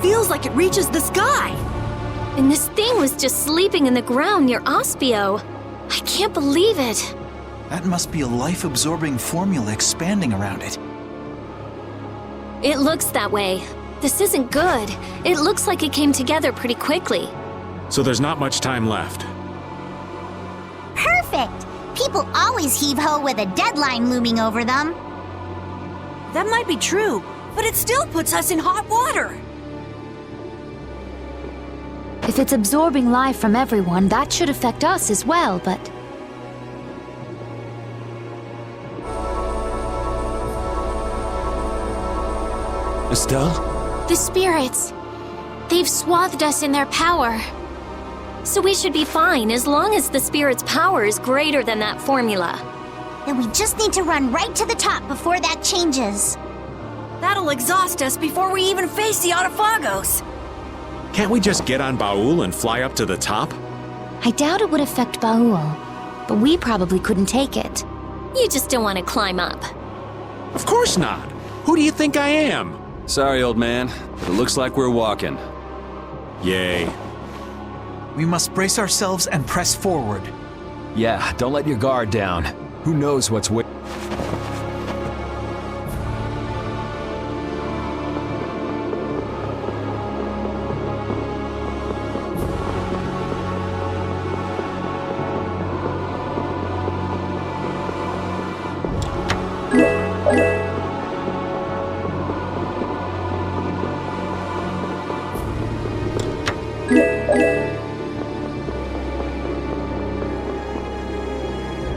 feels like it reaches the sky. And this thing was just sleeping in the ground near Ospio. I can't believe it. That must be a life-absorbing formula expanding around it. It looks that way. This isn't good. It looks like it came together pretty quickly. So there's not much time left. Perfect! People always heave-ho with a deadline looming over them. That might be true, but it still puts us in hot water. If it's absorbing life from everyone, that should affect us as well, but... Estelle? The spirits. They've swathed us in their power. So we should be fine as long as the spirit's power is greater than that formula. Then we just need to run right to the top before that changes. That'll exhaust us before we even face the adephagos. Can't we just get on Baul and fly up to the top? I doubt it would affect Baul, but we probably couldn't take it. You just don't want to climb up. Of course not! Who do you think I am? Sorry, old man, but it looks like we're walking. Yay. We must brace ourselves and press forward. Yeah, don't let your guard down. Who knows what's waiting?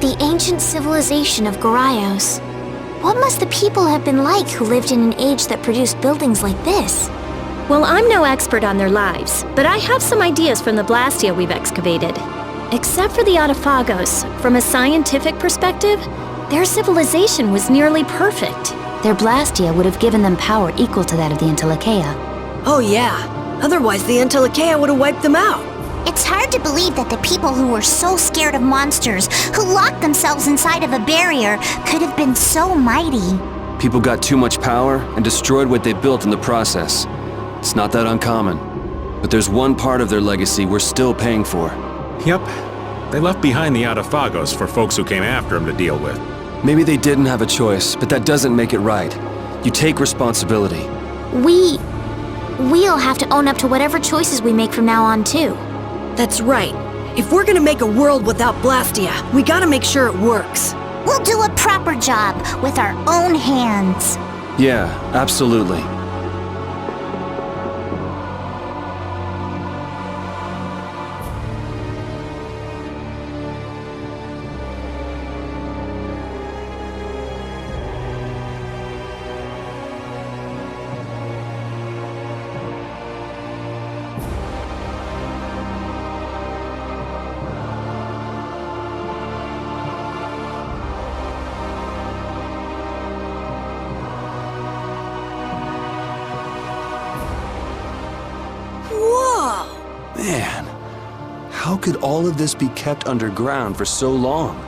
The ancient civilization of Goraios. What must the people have been like who lived in an age that produced buildings like this? Well, I'm no expert on their lives, but I have some ideas from the blastia we've excavated. Except for the adephagos, from a scientific perspective, their civilization was nearly perfect. Their blastia would have given them power equal to that of the Entelekea. Oh yeah, otherwise the Entelekea would have wiped them out. It's hard to believe that the people who were so scared of monsters, who locked themselves inside of a barrier, could have been so mighty. People got too much power and destroyed what they built in the process. It's not that uncommon. But there's one part of their legacy we're still paying for. Yep. They left behind the adephagos for folks who came after them to deal with. Maybe they didn't have a choice, but that doesn't make it right. You take responsibility. We'll have to own up to whatever choices we make from now on, too. That's right. If we're gonna make a world without blastia, we gotta make sure it works. We'll do a proper job with our own hands. Yeah, absolutely. Whoa! Man, how could all of this be kept underground for so long?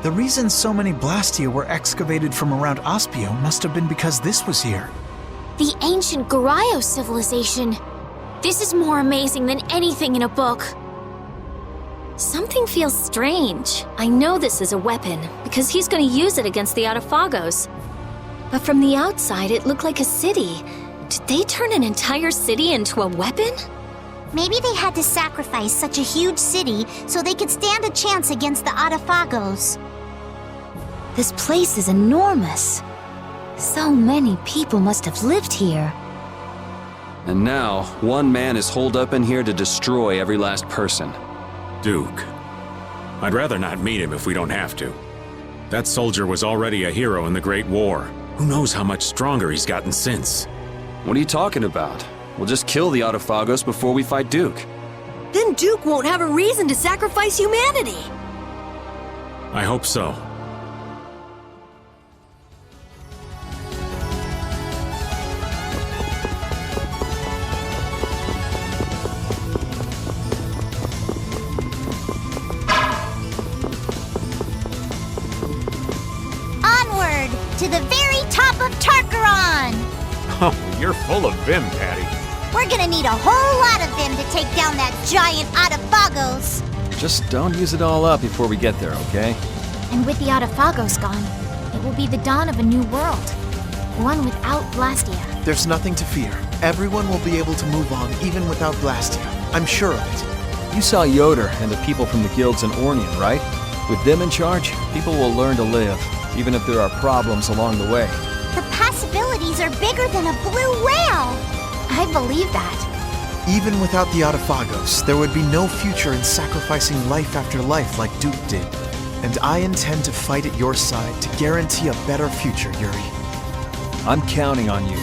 The reason so many blastia were excavated from around Ospio must have been because this was here. The ancient Goraios civilization. This is more amazing than anything in a book. Something feels strange. I know this is a weapon, because he's going to use it against the adephagos. But from the outside, it looked like a city. Did they turn an entire city into a weapon? Maybe they had to sacrifice such a huge city so they could stand a chance against the adephagos. This place is enormous. So many people must have lived here. And now, one man is holed up in here to destroy every last person. Duke. I'd rather not meet him if we don't have to. That soldier was already a hero in the Great War. Who knows how much stronger he's gotten since? What are you talking about? We'll just kill the adephagos before we fight Duke. Then Duke won't have a reason to sacrifice humanity. I hope so. Onward to the very top of Tarkaron! Oh, you're full of vim, Patty. We're gonna need a whole lot of them to take down that giant adephagos. Just don't use it all up before we get there, okay? And with the adephagos gone, it will be the dawn of a new world. One without Blastia. There's nothing to fear. Everyone will be able to move on even without Blastia. I'm sure of it. You saw Yoder and the people from the guilds in Ornian, right? With them in charge, people will learn to live, even if there are problems along the way. The possibilities are bigger than a blue whale. I believe that. Even without the adephagos, there would be no future in sacrificing life after life like Duke did. And I intend to fight at your side to guarantee a better future, Yuri. I'm counting on you.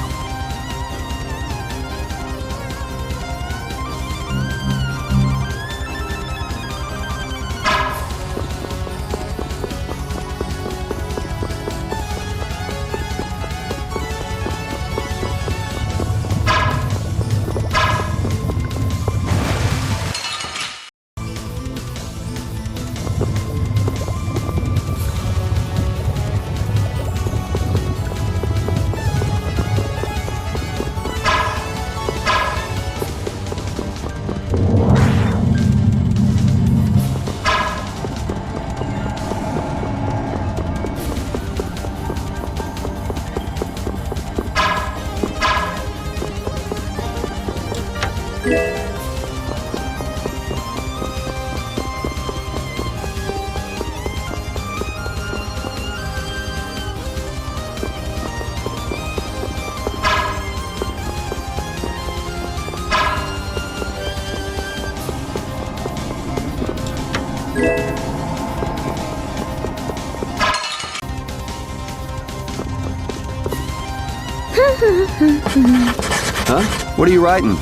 Huh? What are you writing?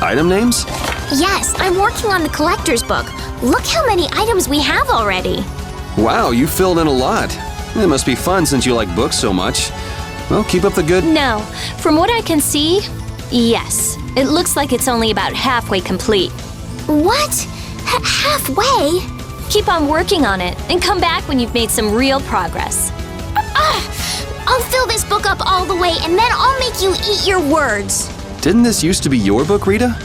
Item names? Yes, I'm working on the collector's book. Look how many items we have already. Wow, you filled in a lot. It must be fun since you like books so much. Well, keep up the good... No, from what I can see, yes. It looks like it's only about halfway complete. What? Halfway? Keep on working on it, and come back when you've made some real progress. I'll fill this book up all the way, and then I'll make you eat your words. Didn't this used to be your book, Rita?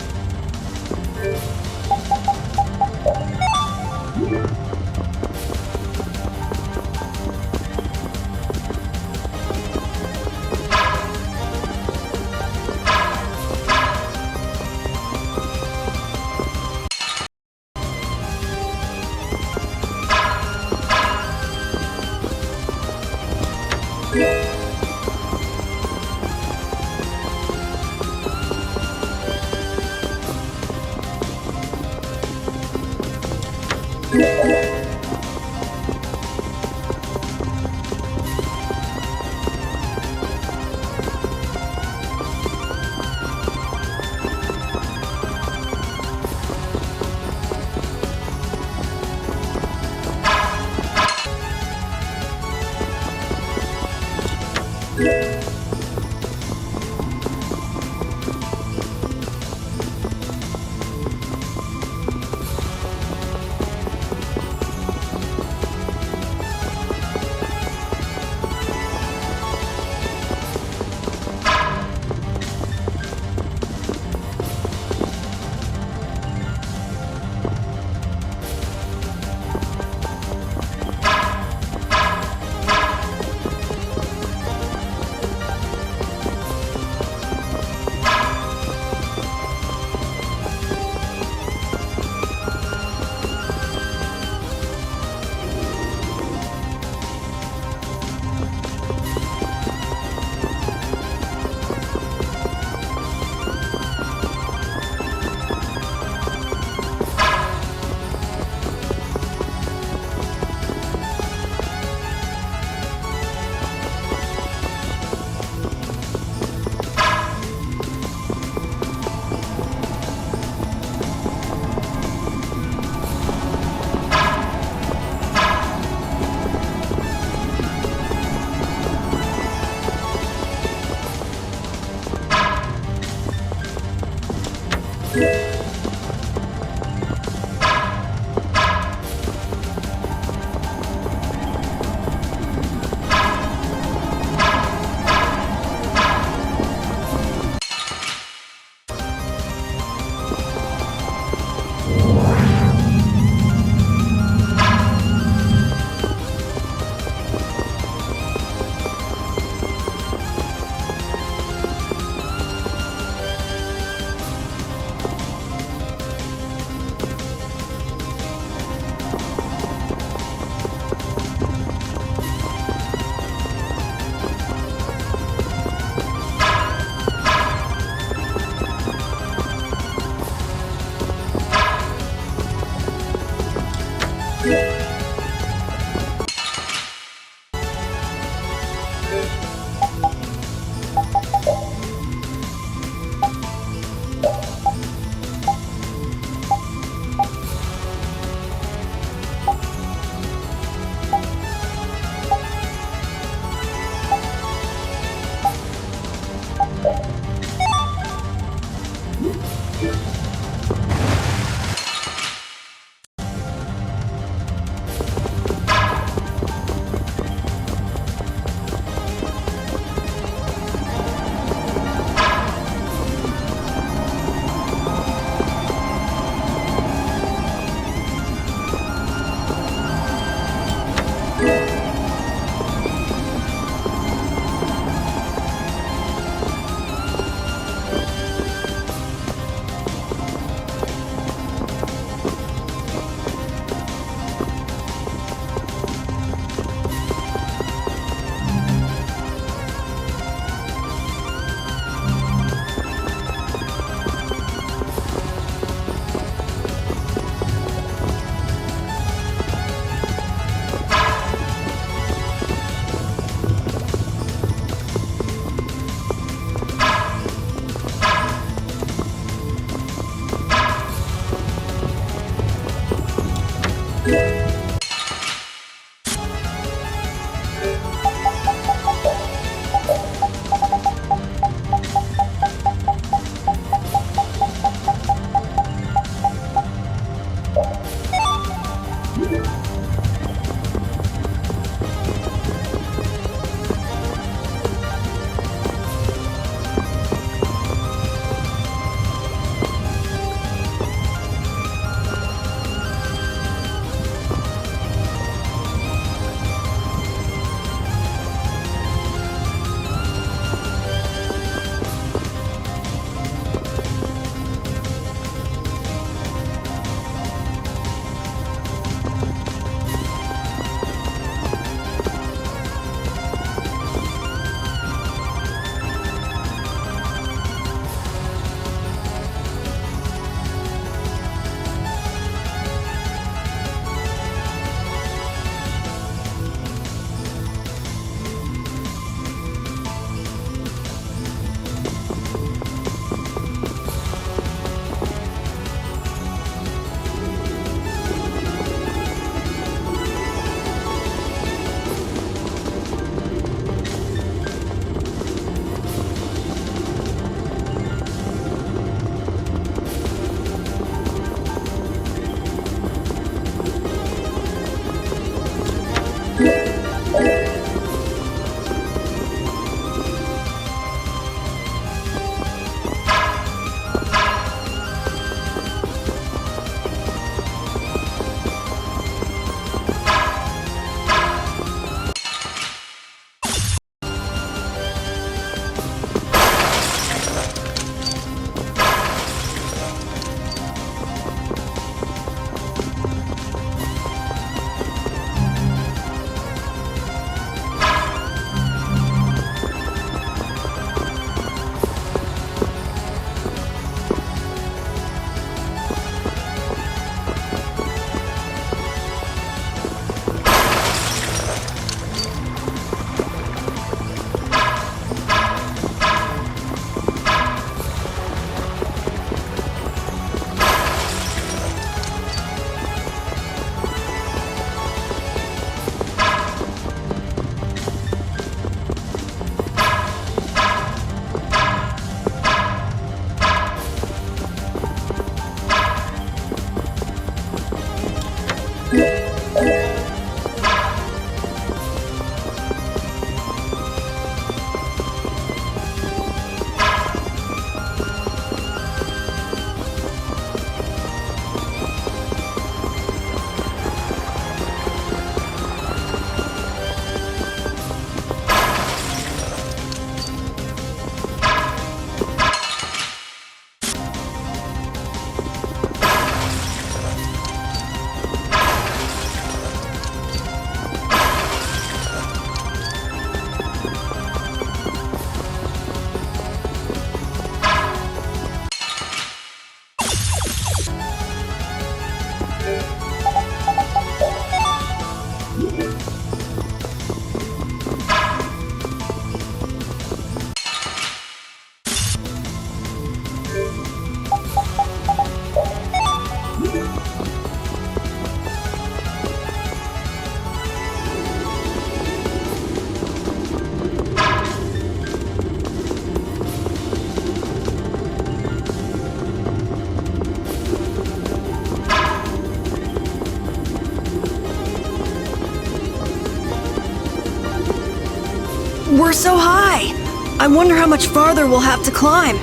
We're so high! I wonder how much farther we'll have to climb.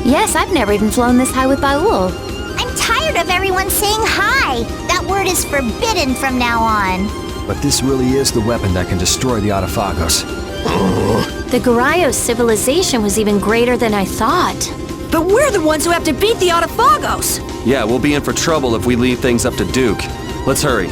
Yes, I've never even flown this high with Baul. I'm tired of everyone saying hi. That word is forbidden from now on. But this really is the weapon that can destroy the adephagos. The Garayos civilization was even greater than I thought. But we're the ones who have to beat the adephagos! Yeah, we'll be in for trouble if we leave things up to Duke. Let's hurry.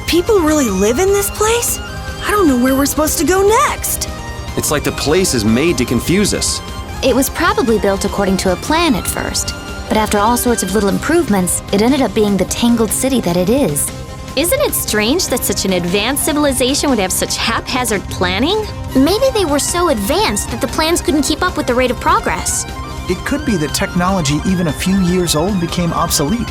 People really live in this place? I don't know where we're supposed to go next. It's like the place is made to confuse us. It was probably built according to a plan at first, but after all sorts of little improvements, it ended up being the tangled city that it is. Isn't it strange that such an advanced civilization would have such haphazard planning? Maybe they were so advanced that the plans couldn't keep up with the rate of progress. It could be that technology even a few years old became obsolete.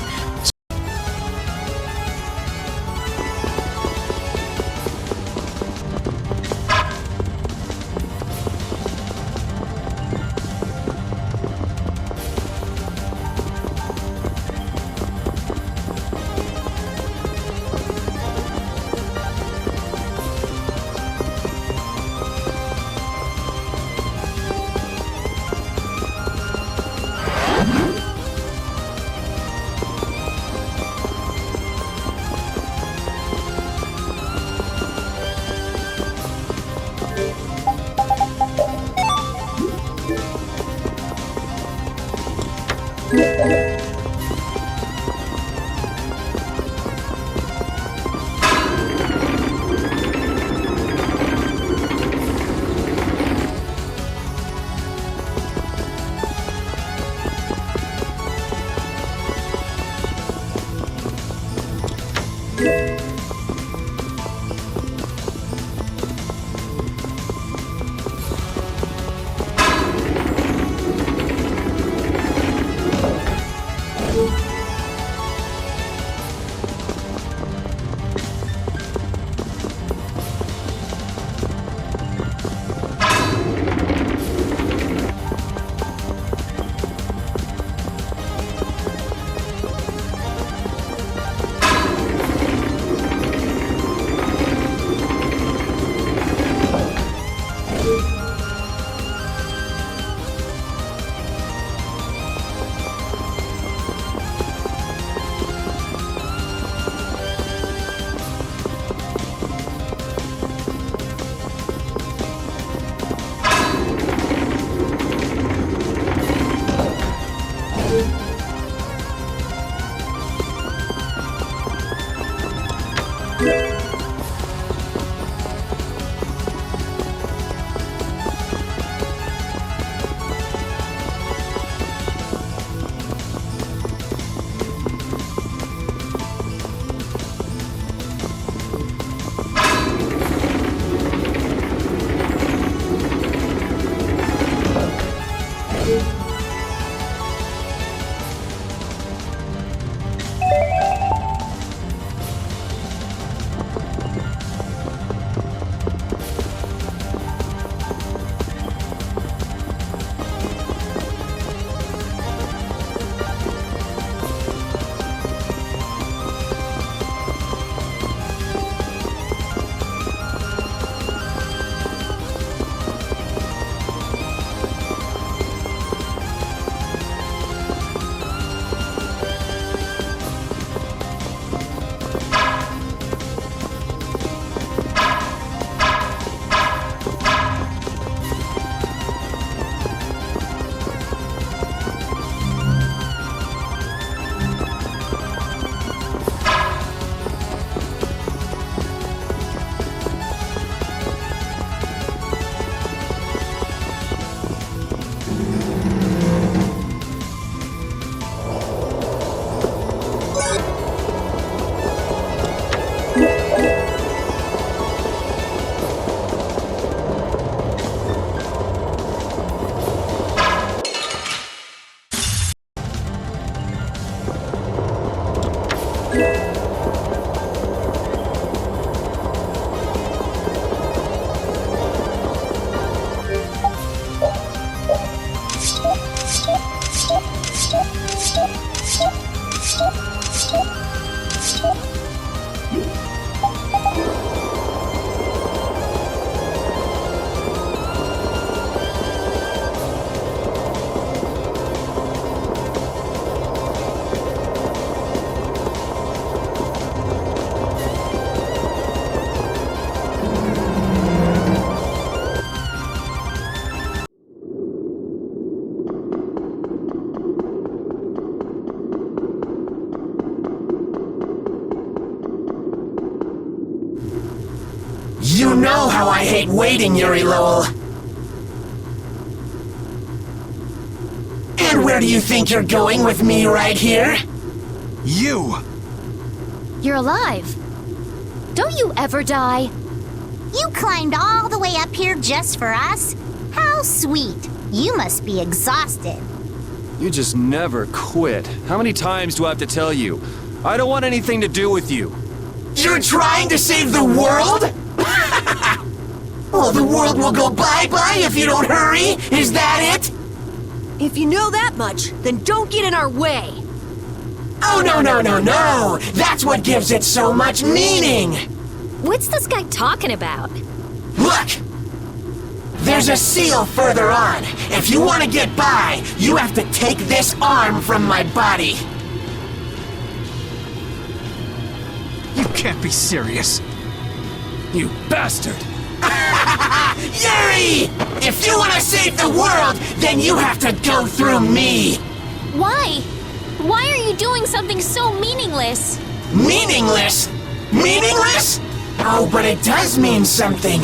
hate waiting, Yuri Lowell. And where do you think you're going with me right here? You! You're alive. Don't you ever die? You climbed all the way up here just for us? How sweet. You must be exhausted. You just never quit. How many times do I have to tell you? I don't want anything to do with you. You're trying to save the world? Well, the world will go bye-bye if you don't hurry. Is that it? If you know that much, then don't get in our way. Oh, no. That's what gives it so much meaning. What's this guy talking about? Look! There's a seal further on. If you want to get by, you have to take this arm from my body. You can't be serious. You bastard! Yuri! If you want to save the world, then you have to go through me. Why? Why are you doing something so meaningless? Meaningless? Meaningless? Oh, but it does mean something.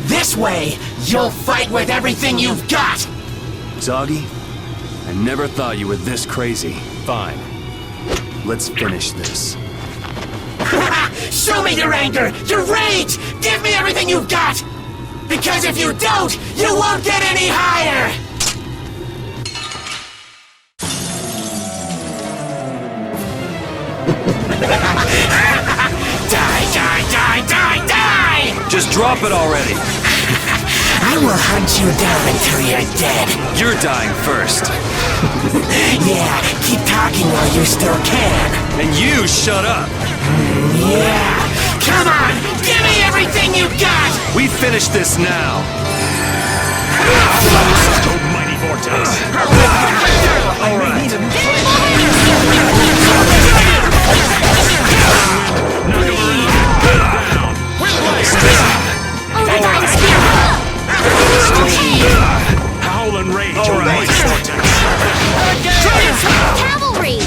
This way, you'll fight with everything you've got. Doggy, I never thought you were this crazy. Fine. Let's finish this. Show me your anger, your rage! Give me everything you've got! Because if you don't, you won't get any higher! Die! Just drop it already! I will hunt you down until you're dead. You're dying first. Yeah, keep talking while you still can. And you shut up! Yeah! Come on! Give me everything you got! We finish this now! Mighty vortex! Alright. Howl and rage! All right. Mighty vortex! Cavalry!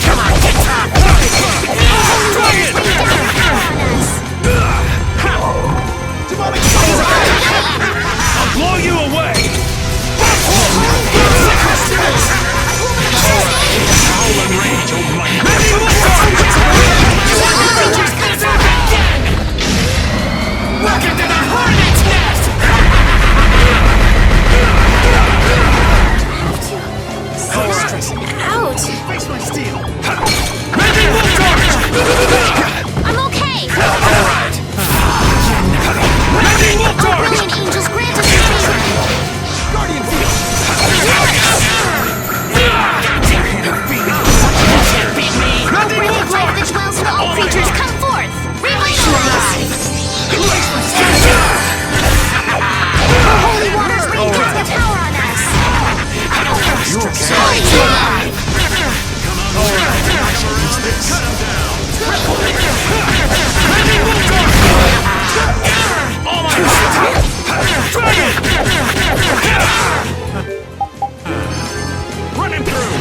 Come on, get top! I'll blow you away! Howl and rage! Oh, mighty Welcome to the Hornet's Nest! Ouch! Face my steel. I'm okay! Alright. Oh, brilliant angels, grant us your favor! Guardian field. Oh, breath of life that dwells in all creatures, come forth! Revitalize! The holy waters rain cast a power on us! Running through!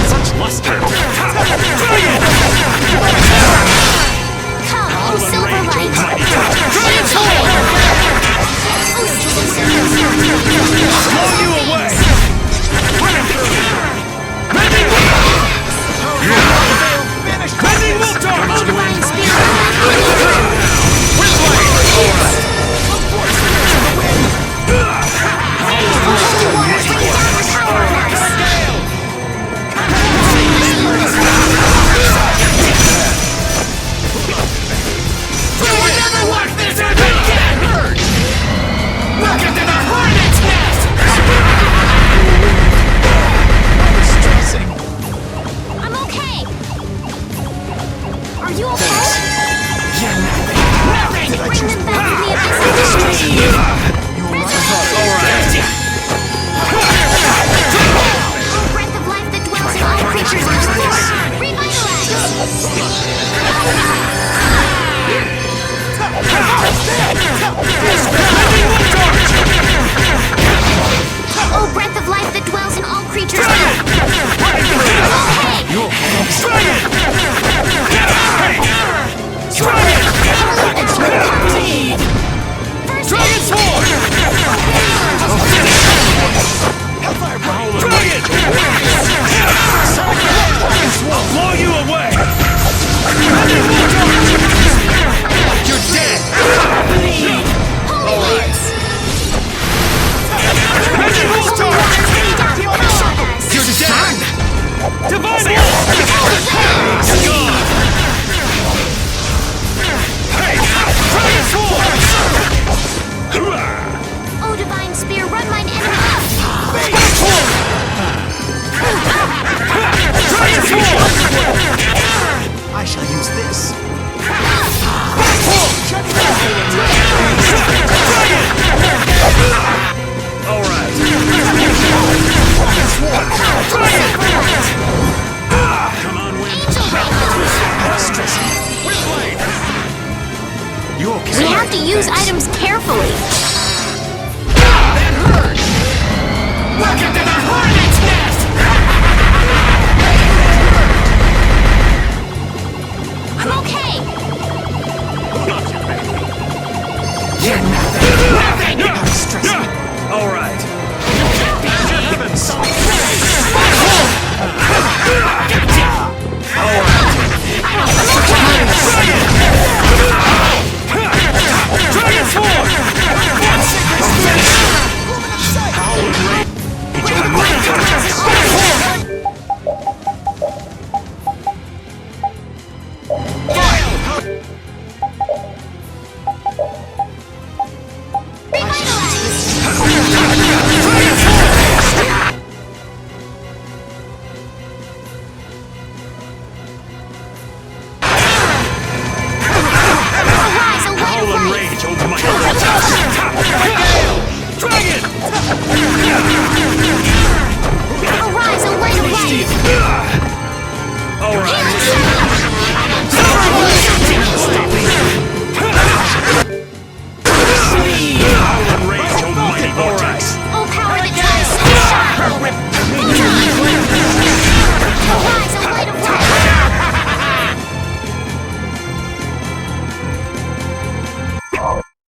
Such luster! Come, O silver light! Blow you away! O divine spirit! We'll never walk this earth again! Welcome to the Hornet's Nest! I'm okay! Are you okay? You're nothing! Bring them back from the abyss of destruction! O breath of life that dwells in all creatures, come forth! Revitalize! O breath of life that dwells in all creatures, come! Okay! use items carefully. That hurt! Welcome to the Hornet's Nest! I'm okay. You're nothing! Nothing! Stressing. All right.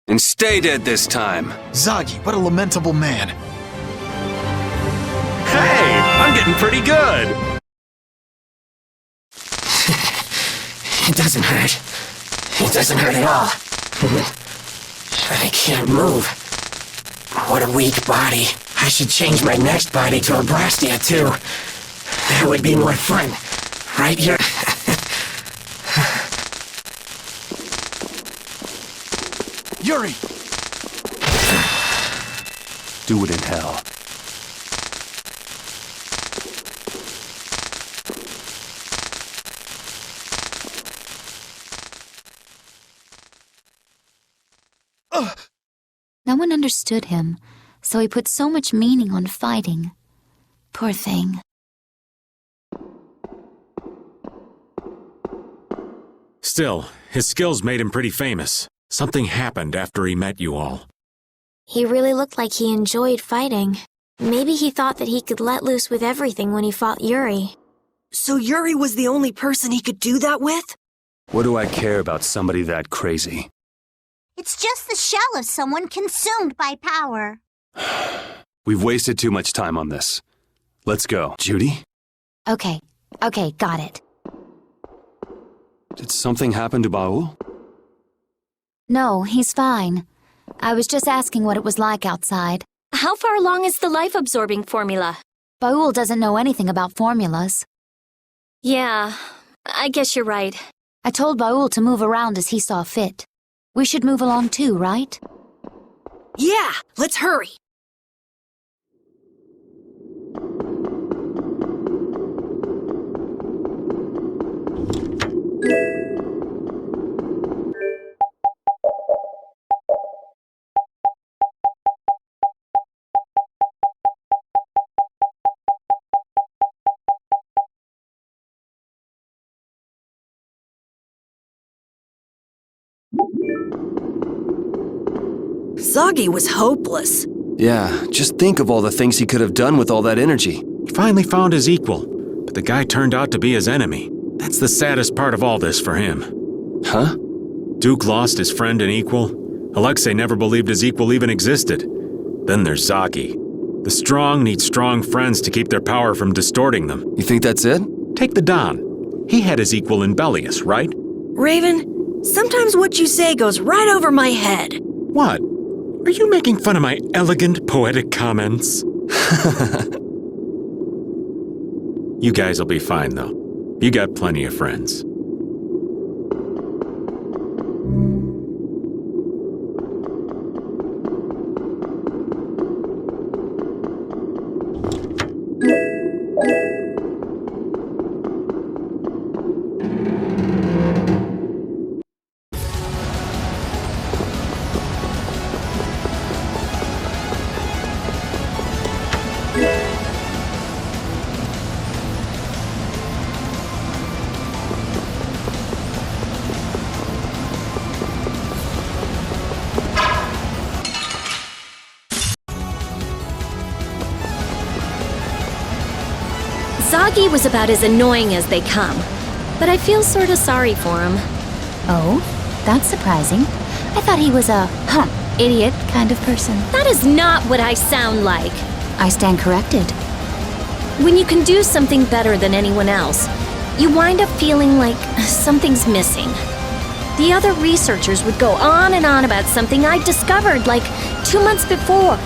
And stay dead this time. Zagi, what a lamentable man. Hey, I'm getting pretty good. It doesn't hurt. It doesn't hurt at all. I can't move. What a weak body. I should change my next body to a blastia too. That would be more fun. Right here. Yuri! Do it in hell. No one understood him, so he put so much meaning on fighting. Poor thing. Still, his skills made him pretty famous. Something happened after he met you all. He really looked like he enjoyed fighting. Maybe he thought that he could let loose with everything when he fought Yuri. So Yuri was the only person he could do that with? What do I care about somebody that crazy? It's just the shell of someone consumed by power. We've wasted too much time on this. Let's go. Judy? Okay, got it. Did something happen to Baul? No, he's fine. I was just asking what it was like outside. How far along is the life-absorbing formula? Baul doesn't know anything about formulas. Yeah, I guess you're right. I told Baul to move around as he saw fit. We should move along too, right? Yeah, let's hurry. Zagi was hopeless. Yeah, just think of all the things he could have done with all that energy. He finally found his equal, but the guy turned out to be his enemy. That's the saddest part of all this for him. Huh? Duke lost his friend and equal. Alexei never believed his equal even existed. Then there's Zagi. The strong need strong friends to keep their power from distorting them. You think that's it? Take the Don. He had his equal in Bellius, right? Raven, sometimes what you say goes right over my head. What? Are you making fun of my elegant, poetic comments? You guys will be fine, though. You got plenty of friends. Zagi was about as annoying as they come, but I feel sorta sorry for him. Oh, that's surprising. I thought he was a, idiot kind of person. That is not what I sound like. I stand corrected. When you can do something better than anyone else, you wind up feeling like something's missing. The other researchers would go on and on about something I'd discovered like 2 months before,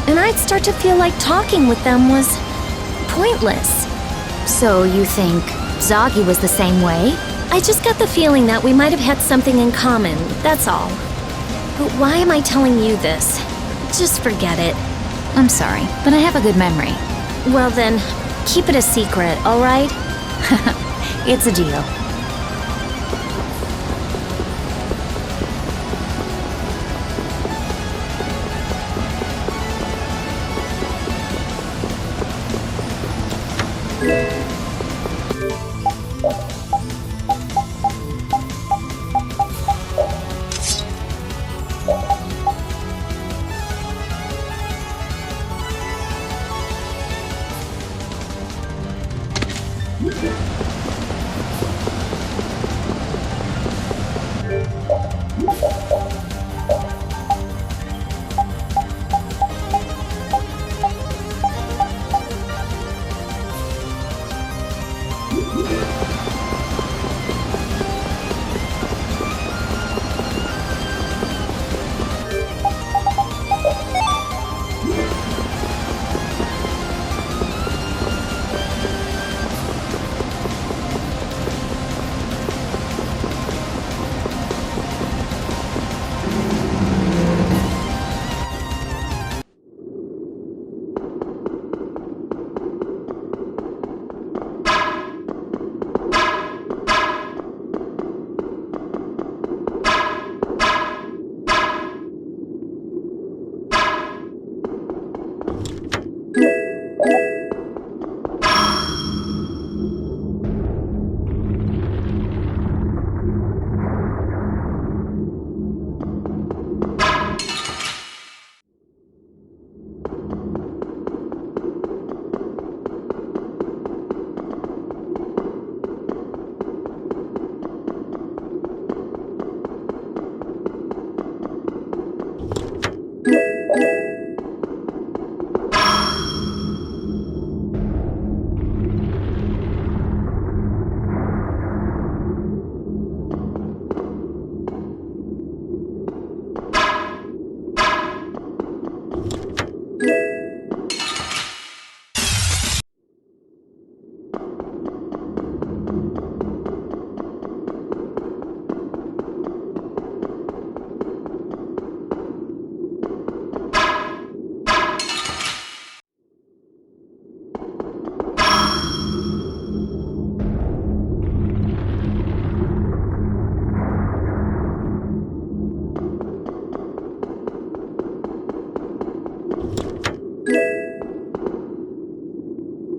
and I'd start to feel like talking with them was pointless. So you think Zagi was the same way? I just got the feeling that we might have had something in common, that's all. But why am I telling you this? Just forget it. I'm sorry, but I have a good memory. Well then, keep it a secret, alright? It's a deal.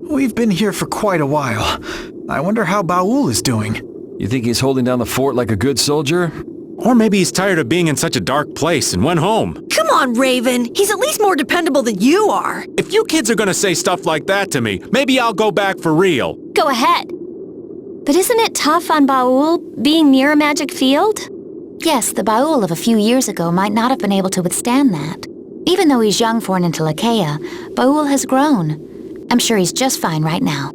We've been here for quite a while. I wonder how Baul is doing. You think he's holding down the fort like a good soldier? Or maybe he's tired of being in such a dark place and went home. Come on, Raven. He's at least more dependable than you are. If you kids are gonna say stuff like that to me, maybe I'll go back for real. Go ahead. But isn't it tough on Baul, being near a magic field? Yes, the Baul of a few years ago might not have been able to withstand that. Even though he's young for an Intellicheia, Baul has grown. I'm sure he's just fine right now.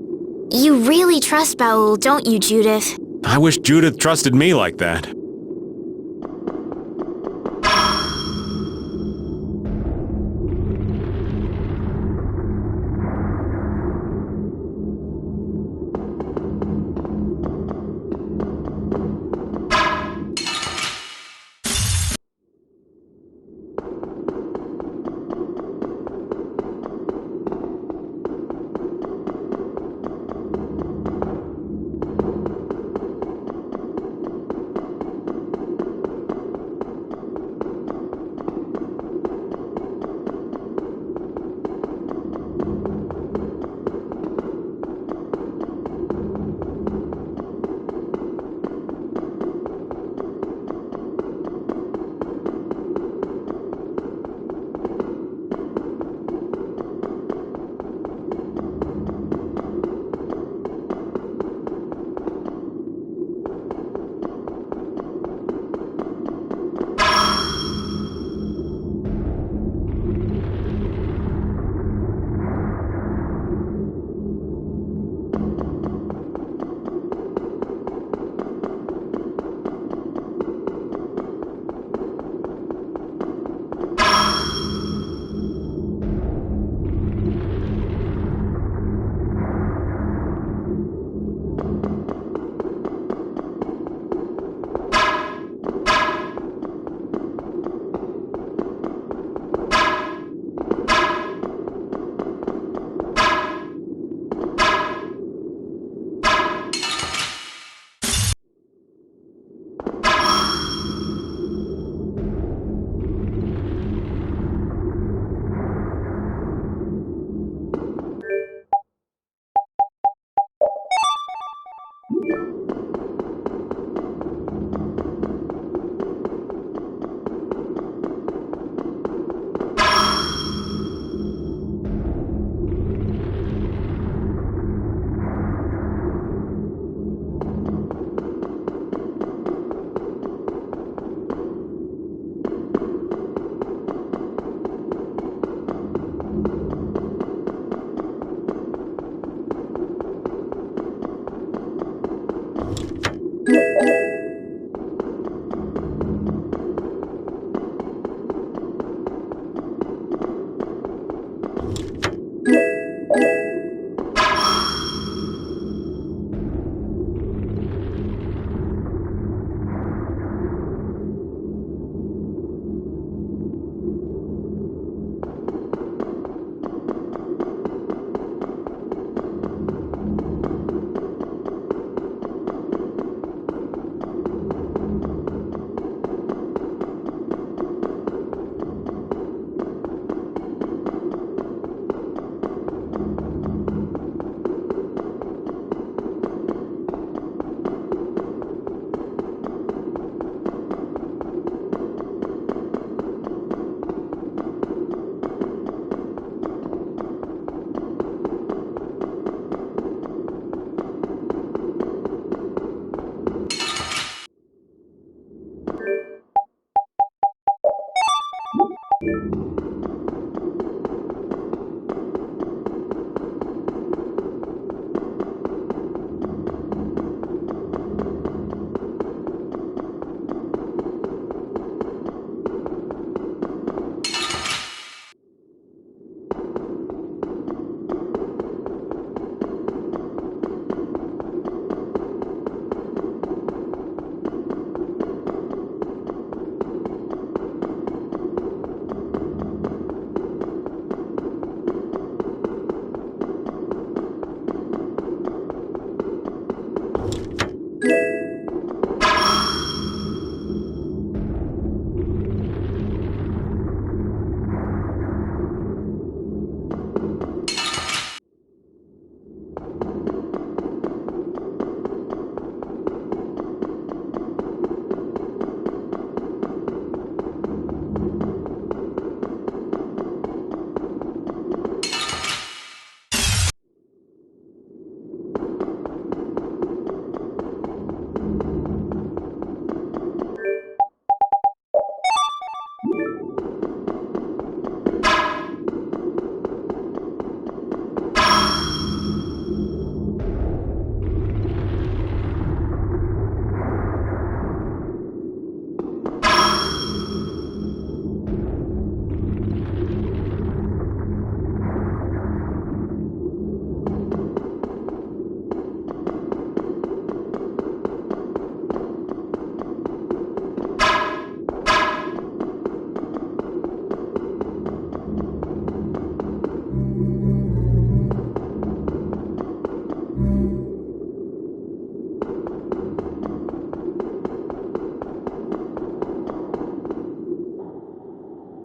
You really trust Baul, don't you, Judith? I wish Judith trusted me like that.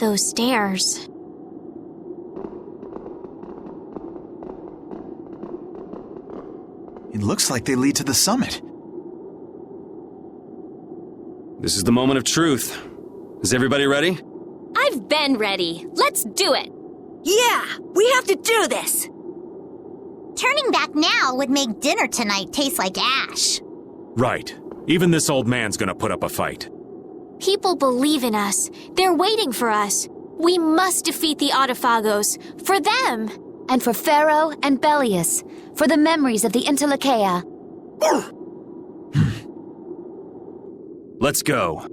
those stairs. It looks like they lead to the summit. This is the moment of truth. Is everybody ready? I've been ready. Let's do it. Yeah, we have to do this. Turning back now would make dinner tonight taste like ash. Right. Even this old man's gonna put up a fight. People believe in us. They're waiting for us. We must defeat the adephagos. For them. And for Pharaoh and Belius, for the memories of the Intellikeia. Let's go.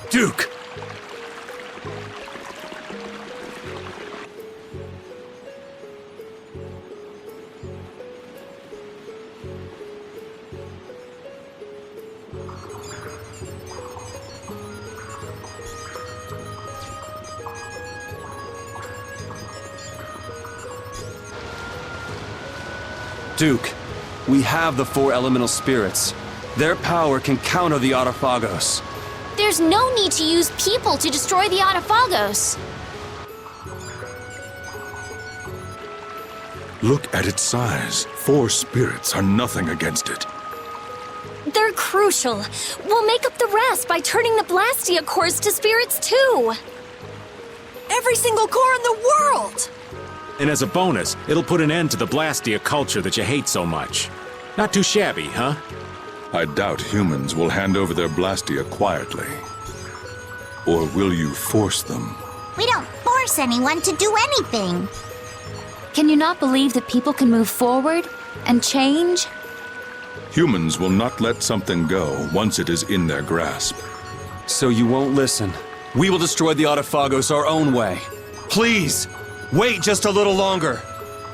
Duke! Duke, we have the 4 elemental spirits. Their power can counter the adephagos. There's no need to use people to destroy the adephagos. Look at its size. 4 spirits are nothing against it. They're crucial. We'll make up the rest by turning the blastia cores to spirits too. Every single core in the world! And as a bonus, it'll put an end to the blastia culture that you hate so much. Not too shabby, huh? I doubt humans will hand over their blastia quietly. Or will you force them? We don't force anyone to do anything. Can you not believe that people can move forward and change? Humans will not let something go once it is in their grasp. So you won't listen. We will destroy the adephagos our own way. Please, wait just a little longer.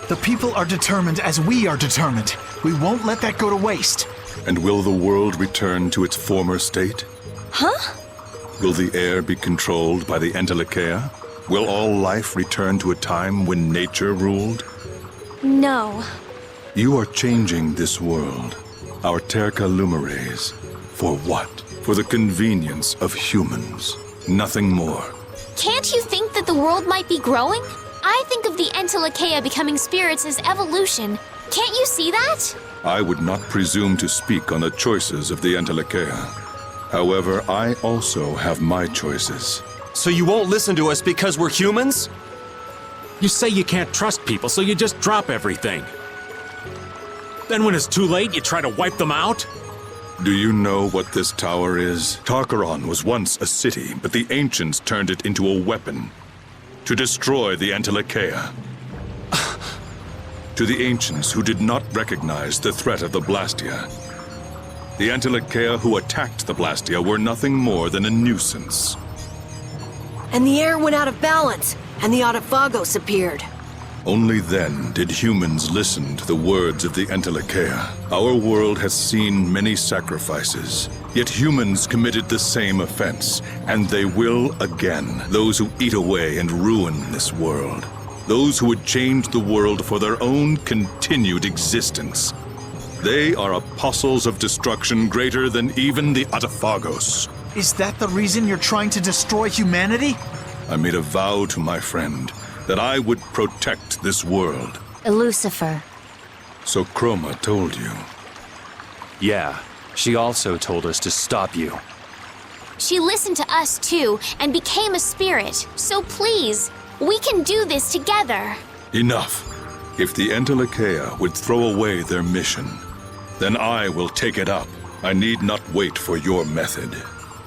The people are determined as we are determined. We won't let that go to waste. And will the world return to its former state? Huh? Will the air be controlled by the Intellikeia? Will all life return to a time when nature ruled? No. You are changing this world, our Terca Luminaries. For what? For the convenience of humans. Nothing more. Can't you think that the world might be growing? I think of the Intellikeia becoming spirits as evolution. Can't you see that? I would not presume to speak on the choices of the Intellikeia. However, I also have my choices. So you won't listen to us because we're humans? You say you can't trust people, so you just drop everything. Then when it's too late, you try to wipe them out? Do you know what this tower is? Tarkaron was once a city, but the ancients turned it into a weapon. To destroy the Intellikeia. To the ancients who did not recognize the threat of the blastia. The Intellikeia who attacked the blastia were nothing more than a nuisance. And the air went out of balance, and the adephagos appeared. Only then did humans listen to the words of the Intellikeia. Our world has seen many sacrifices, yet humans committed the same offense, and they will again. Those who eat away and ruin this world. Those who would change the world for their own continued existence. They are apostles of destruction greater than even the adephagos. Is that the reason you're trying to destroy humanity? I made a vow to my friend that I would protect this world. Lucifer. So Chroma told you. Yeah, she also told us to stop you. She listened to us too, and became a spirit. So please, we can do this together. Enough. If the Entelekea would throw away their mission, then I will take it up. I need not wait for your method.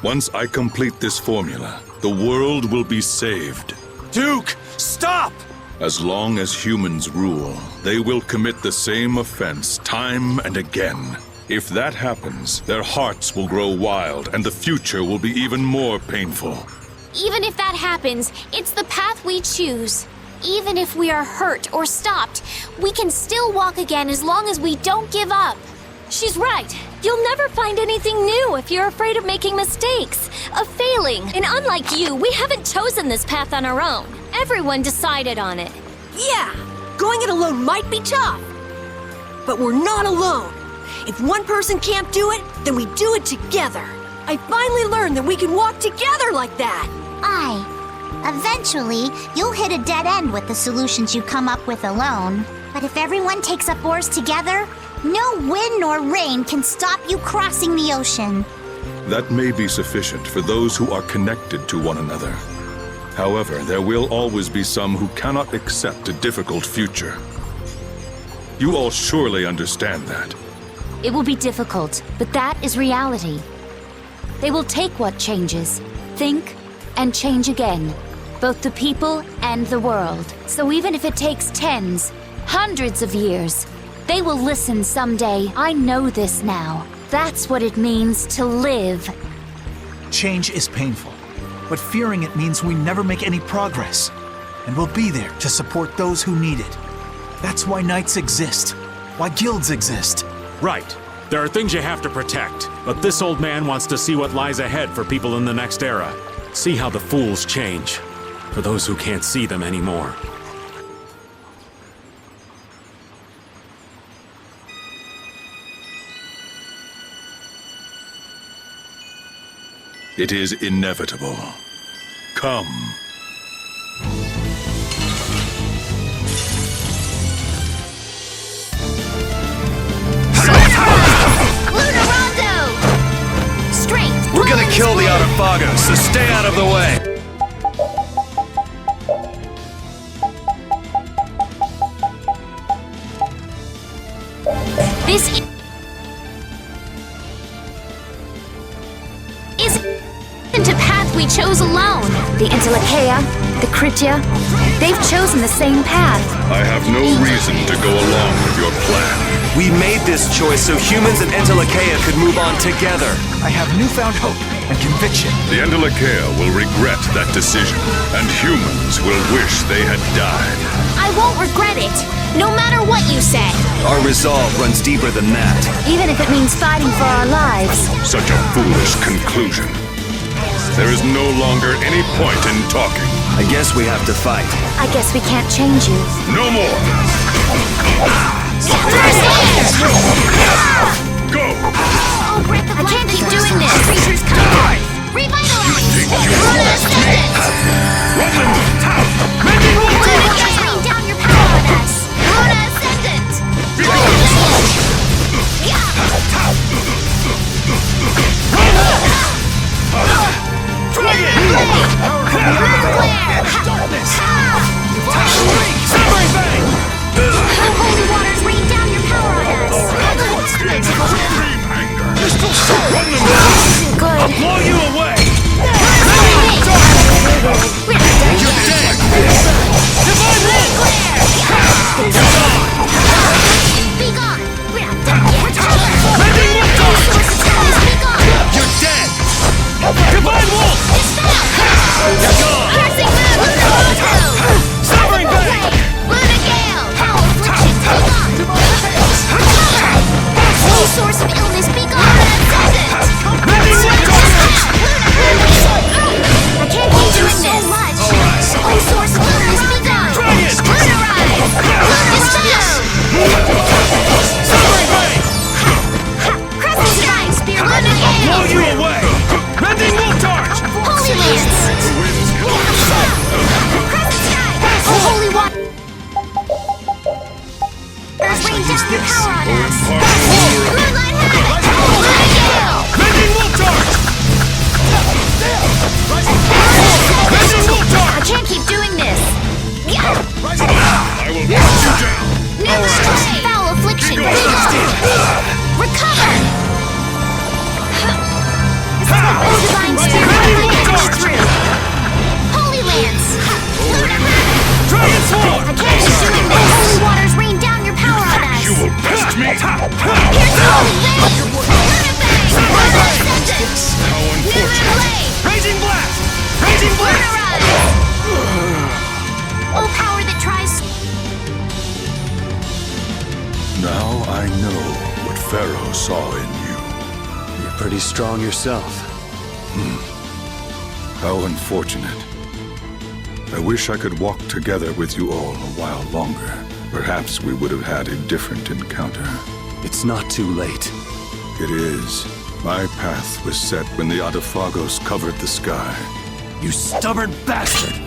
Once I complete this formula, the world will be saved. Duke, stop! As long as humans rule, they will commit the same offense time and again. If that happens, their hearts will grow wild and the future will be even more painful. Even if that happens, it's the path we choose. Even if we are hurt or stopped, we can still walk again as long as we don't give up. She's right. You'll never find anything new if you're afraid of making mistakes, of failing. And unlike you, we haven't chosen this path on our own. Everyone decided on it. Yeah, going it alone might be tough. But we're not alone. If one person can't do it, then we do it together. I finally learned that we can walk together like that. Eventually, you'll hit a dead end with the solutions you come up with alone. But if everyone takes up oars together, no wind nor rain can stop you crossing the ocean. That may be sufficient for those who are connected to one another. However, there will always be some who cannot accept a difficult future. You all surely understand that. It will be difficult, but that is reality. They will take what changes, think, and change again. Both the people and the world. So even if it takes tens, hundreds of years, they will listen someday. I know this now. That's what it means to live. Change is painful, but fearing it means we never make any progress. And we'll be there to support those who need it. That's why knights exist, why guilds exist. Right. There are things you have to protect, but this old man wants to see what lies ahead for people in the next era. See how the fools change, for those who can't see them anymore. It is inevitable. Come. Strength! We're gonna kill the adephagos, so stay out of the way! This isn't a path we chose alone. The Entelekea, the Kritya, they've chosen the same path. I have no reason to go along with your plan. We made this choice so humans and Entelekea could move on together. I have newfound hope and conviction. The Entelekea will regret that decision, and humans will wish they had died. I won't regret it, no matter what you say. Our resolve runs deeper than that. Even if it means fighting for our lives. Such a foolish conclusion. There is no longer any point in talking. I guess we have to fight. I guess we can't change you. No more! Go! Oh, breath of life, I can't keep doing this. Creatures come forth. Revitalize. Luna Ascendant. Luna, rain down your power on us. Luna Ascendant. Holy waters, rain down your power on us. Good. I'll blow you away! You're dead. Divine Be gone. We're not done yet. You're dead! Divine Wolf! You're gone! Piercing Moon, Luna Moto! Severing Blade! Luna Gale! Power Affliction, be gone! Holy source of illness, be gone! Ascendant! I can't keep doing this! So much! Holy source of illness, be gone! Luna Rise! Dispel! Severing Blade! Crescent Strike, Spear, Luna Blow Gale! you away! Mending Wolf Charge! Holy Lance! Crescent Strike! Oh, holy water! Rain down your power on us! Moonlight Head! Luna Gale! Mending Wolf Charge! saw in you. You're pretty strong yourself. How unfortunate. I wish I could walk together with you all a while longer. Perhaps we would have had a different encounter. It's not too late. It is. My path was set when the adephagos covered the sky. You stubborn bastard!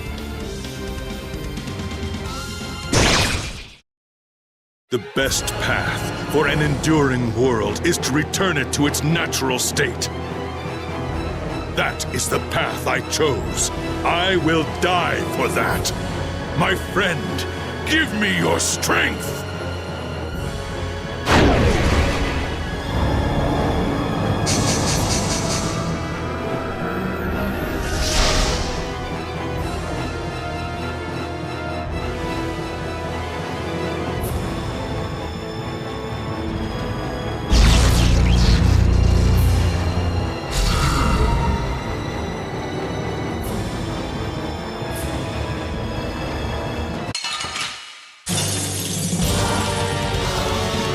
The best path for an enduring world is to return it to its natural state. That is the path I chose. I will die for that. My friend, give me your strength!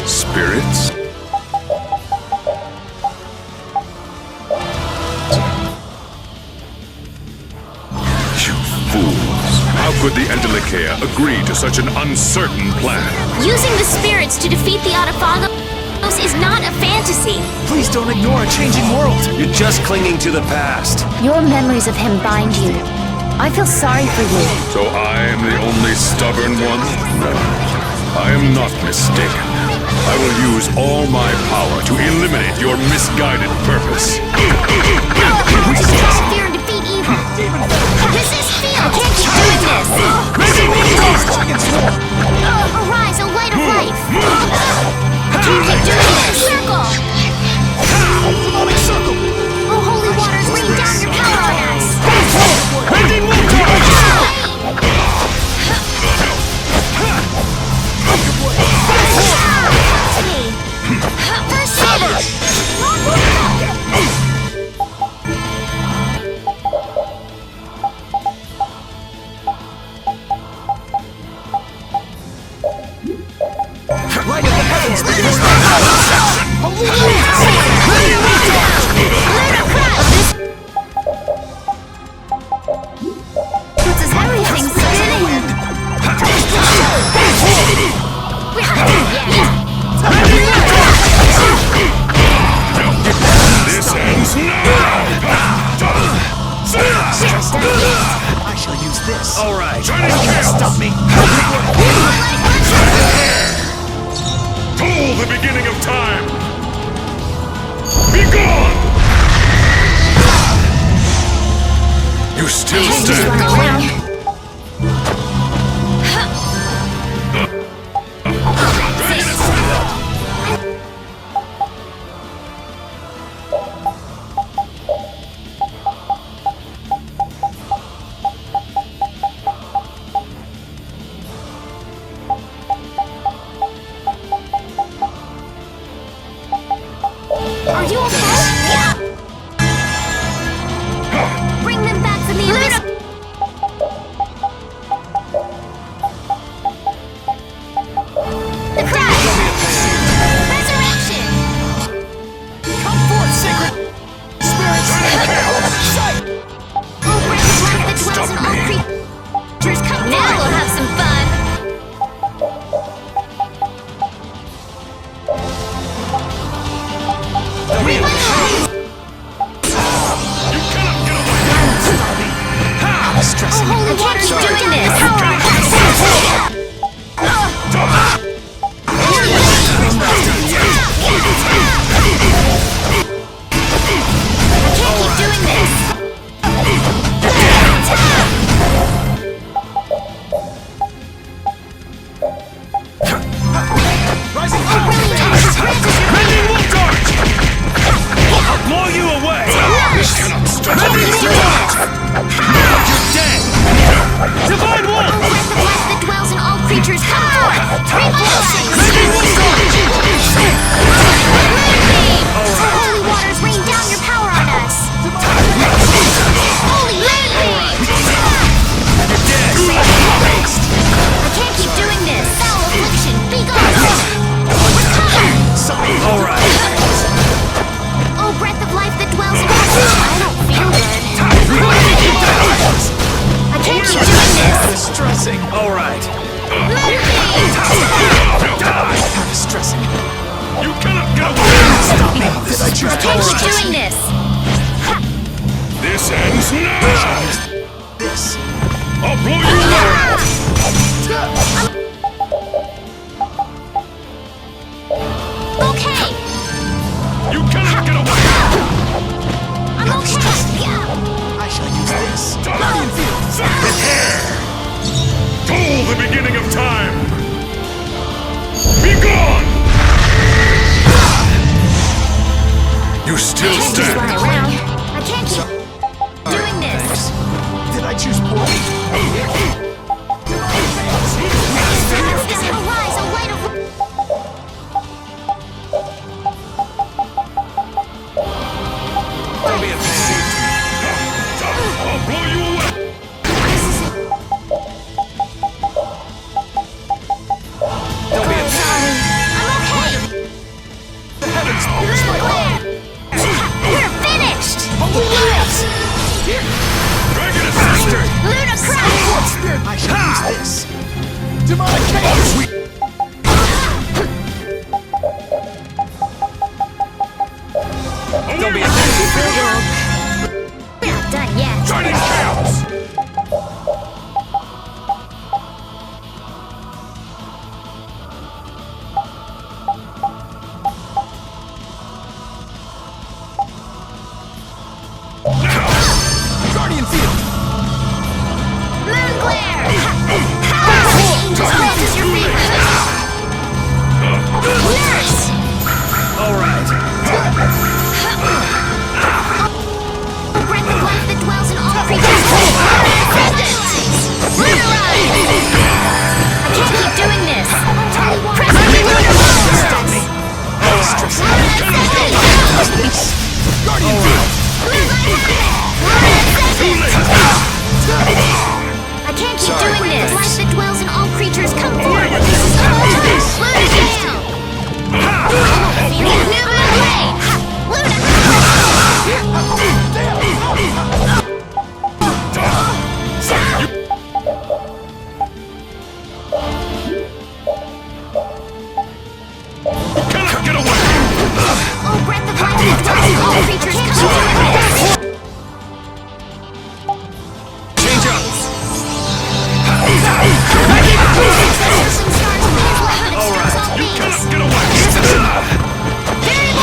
Spirits? You fools! How could the Entelekea agree to such an uncertain plan? Using the spirits to defeat the adephagos is not a fantasy. Please don't ignore a changing world. You're just clinging to the past. Your memories of him bind you. I feel sorry for you. So I am the only stubborn one? No, I am not mistaken. I will use all my power to eliminate your misguided purpose. Destroy fear and defeat evil. Resist fear. Can't keep doing this. Arise, O light of life. Can't keep doing this. Circle. Oh, holy waters, rain down your power on us. I shall use this. All right. You can't stop me. Toll the beginning of time! Be gone! You still stand. Are you okay? Bring them back from the abyss. The crash! Resurrection! Come forth, sacred spirits. Oh, bring the life that dwells in all creatures. Come now forth. We'll have some fun. Oh, holy waters, doing this! I can't keep doing this! Rising up. Bending wolf dart! I'll blow you away! This cannot stop me! You're dead! Divine wolf! Oh, let the life that dwells in all creatures come forth! Bending wolf dart! Oh, holy waters, rain down your power on us! Holy lightning! You're dead! I can't keep doing this! Foul affliction, be gone! Recover! All right. keep doing this. This ends now! This. I'll blow you away! Okay. You cannot get away! I'm okay. I shall use this. Guardian field! Prepare! Toll the beginning of time! Be gone! You still I can't just stand! run around. I can't keep doing this. Did I choose poorly? Arise, a light of... Don't be a pain! I'll blow you away! Don't be a pain. I'm okay. The heavens pierce my heart. We're finished. Dragon Assistor! Ludicrous. Spirit, I shall use this. Demonic chaos. Don't be a pain. We're not done yet. Guardian Chaos! Guardian field. Moon glare. Angels grant us your favor. Nurse. All right. Breath of life that dwells in all creatures. Lunarize. I can't keep doing this. Press me, Lunarize. Stop me. Guardian field. I can't keep doing this. Life that dwells in all creatures, come forward. Cannot get away! Oh, breath of life that dwells in all creatures, come forward. Change up. All right, you cannot get away!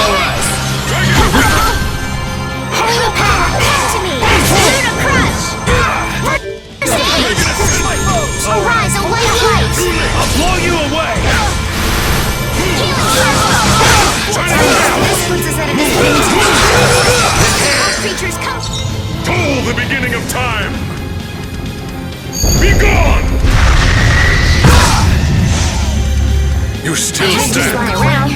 All right. Holy power, come to me. Ludicrous. Arise, a light of light. I'll blow you away! Healing circle. This puts us at a disadvantage. All creatures come. Toll the beginning of time! Be gone! You still Can't just stand! run around.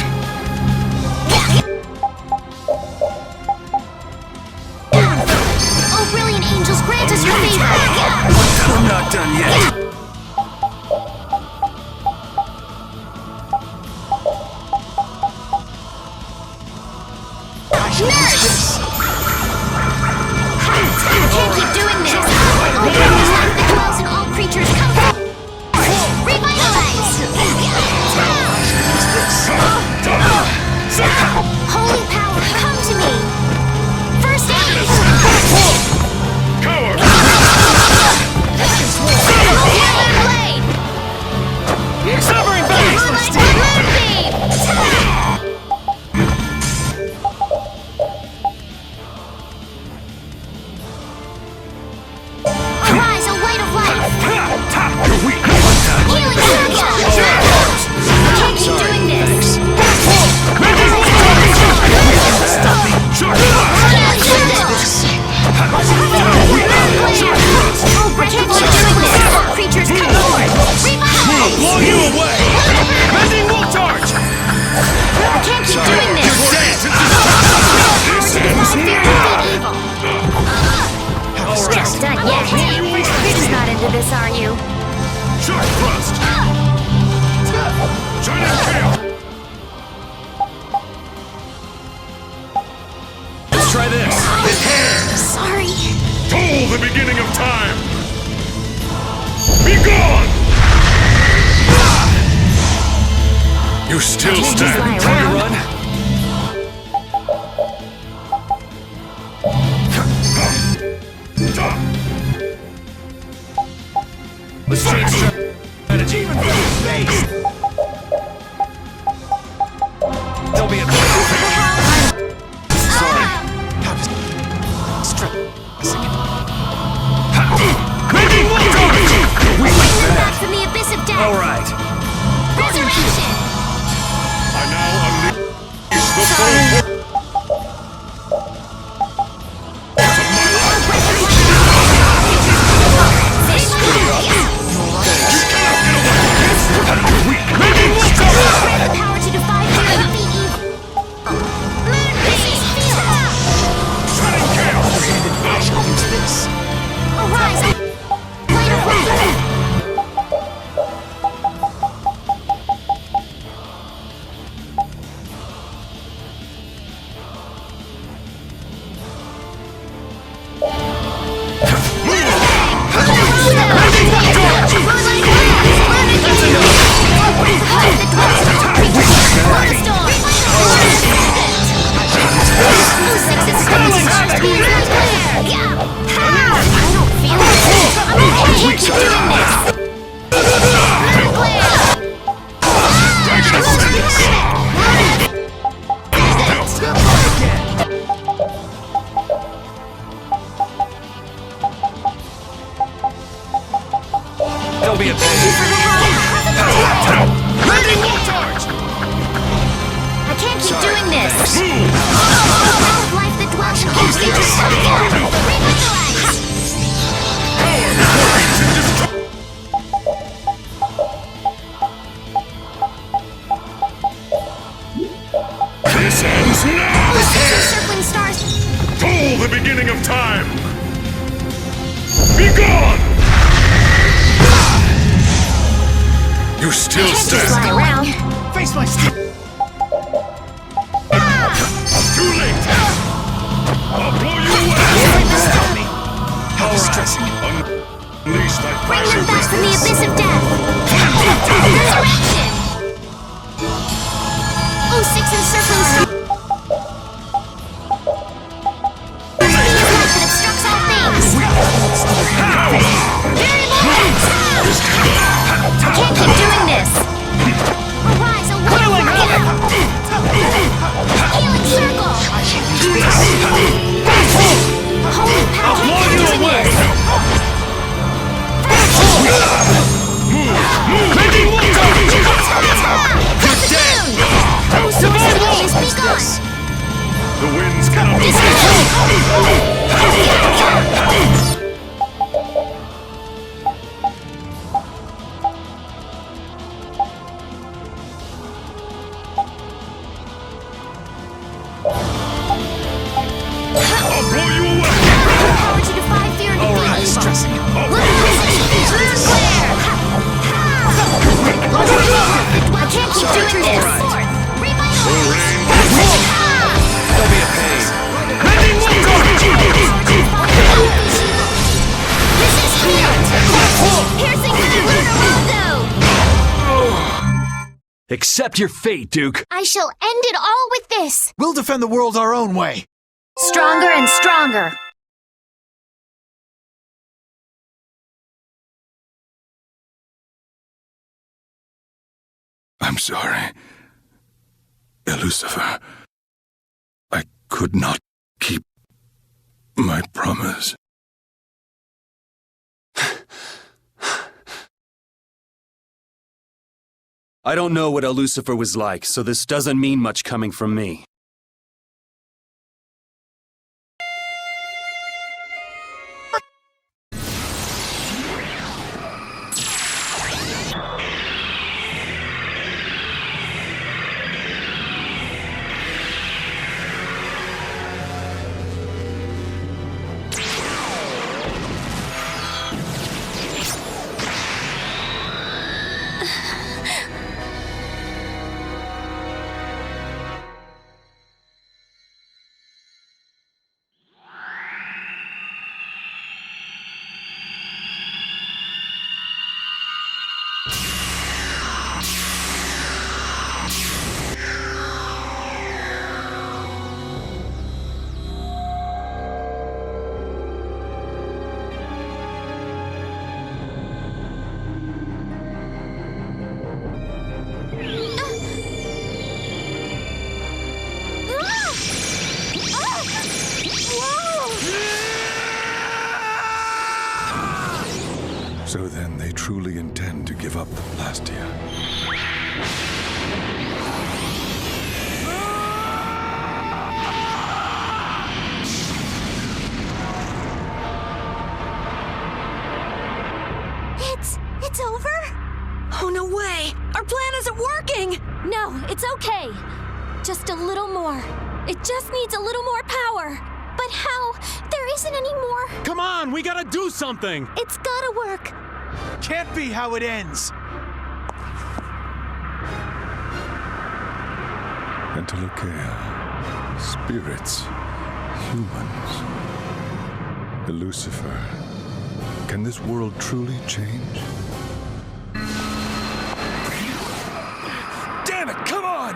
Oh, brilliant angels, grant us your favor. I'm not done yet. Nurse! I can't keep doing this. Oh, brilliant life that dwells in all creatures, come forward. Revitalize. Holy power, come to me. First aid. Coward! Healing blade. Severing blade. Moonlight moonbeam. Arise, a light of life. You're weak! Healing circle. I can't keep doing this. Stop me! Short Healing circle. Oh, breath of life doing this. All creatures come forward. Revitalize. blow you away! Mending will charge! I can't keep doing this. Your dance is Powers of ends fear and now! defeat evil. We're not done yet. You're just not into this, are you? Sharp thrust! Shining chaos! Let's try this. Sorry. Toll the beginning of time! Be gone! You still Can't just lie stand! Time to around. run. Don't be a Thank you for the help. Landing wall charge! I can't keep doing this. Life that dwells in each revitalize. This ends now! Two circling stars. Toll the beginning of time! Be gone! You still stand. Fly around. Face my stick! Too late! I'll blow you away! Stop me! How distressing. Unleash thy Bring passion them back from the abyss of death. Resurrection. Oh, six encircling stars. That obstructs all things. Very moment. I can't keep doing this. Arise, awaken. Healing circle. Holy power. I can't keep doing this. Making one target! Cocoon. Oh, survival. Be gone. The winds cannot be I'll blow you away! Power to defy fear and defeat evil. Stressing. Look at this! Clear glare! I can't keep doing this! Don't be a pain. Landing one target! Resist here! Piercing through the lunar rondo! Accept your fate, Duke. I shall end it all with this! We'll defend the world our own way. Stronger and stronger! I'm sorry, Lucifer. I could not keep my promise. I don't know what Lucifer was like, so this doesn't mean much coming from me. So then they truly intend to give up the blastia. It's over? Oh, no way! Our plan isn't working! No, it's okay. Just a little more. It just needs a little more power. But how? There isn't any more. Come on, we gotta do something! It's gotta work. Can't be how it ends. Menyelamatkan, spirits, humans, Lucifer. Can this world truly change? Damn it, come on!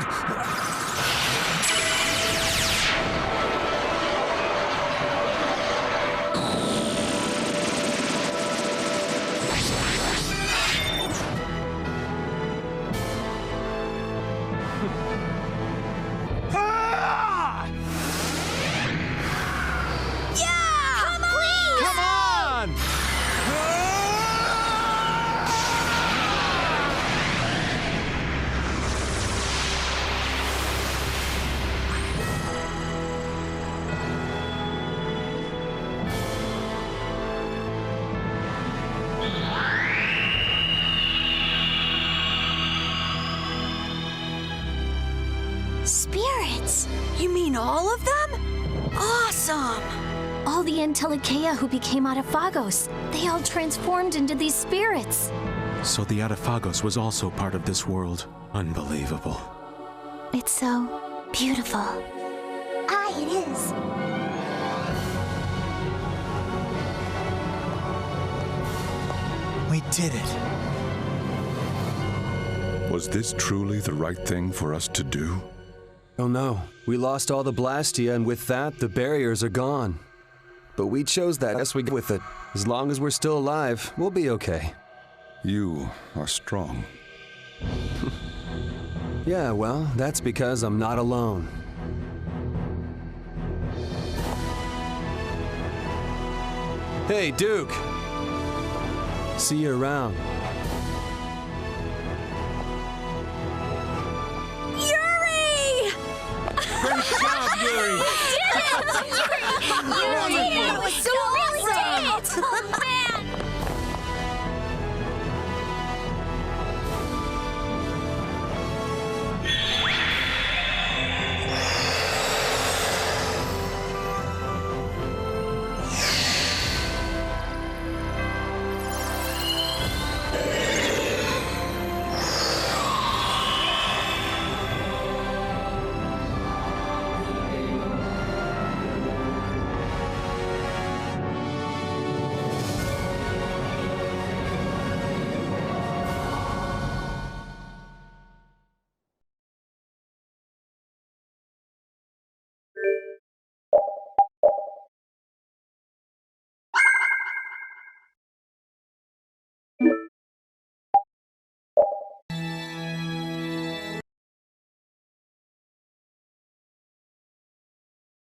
mean all of them? Awesome! All the Entelekea who became adephagos, they all transformed into these spirits. So the adephagos was also part of this world. Unbelievable. It's so beautiful. Ah, it is. We did it. Was this truly the right thing for us to do? Oh no, we lost all the blastia, and with that, the barriers are gone. But we chose that, yes, we go with it. As long as we're still alive, we'll be okay. You are strong. Yeah, well, that's because I'm not alone. Hey, Duke! See you around. Yuri! Great job, Yuri!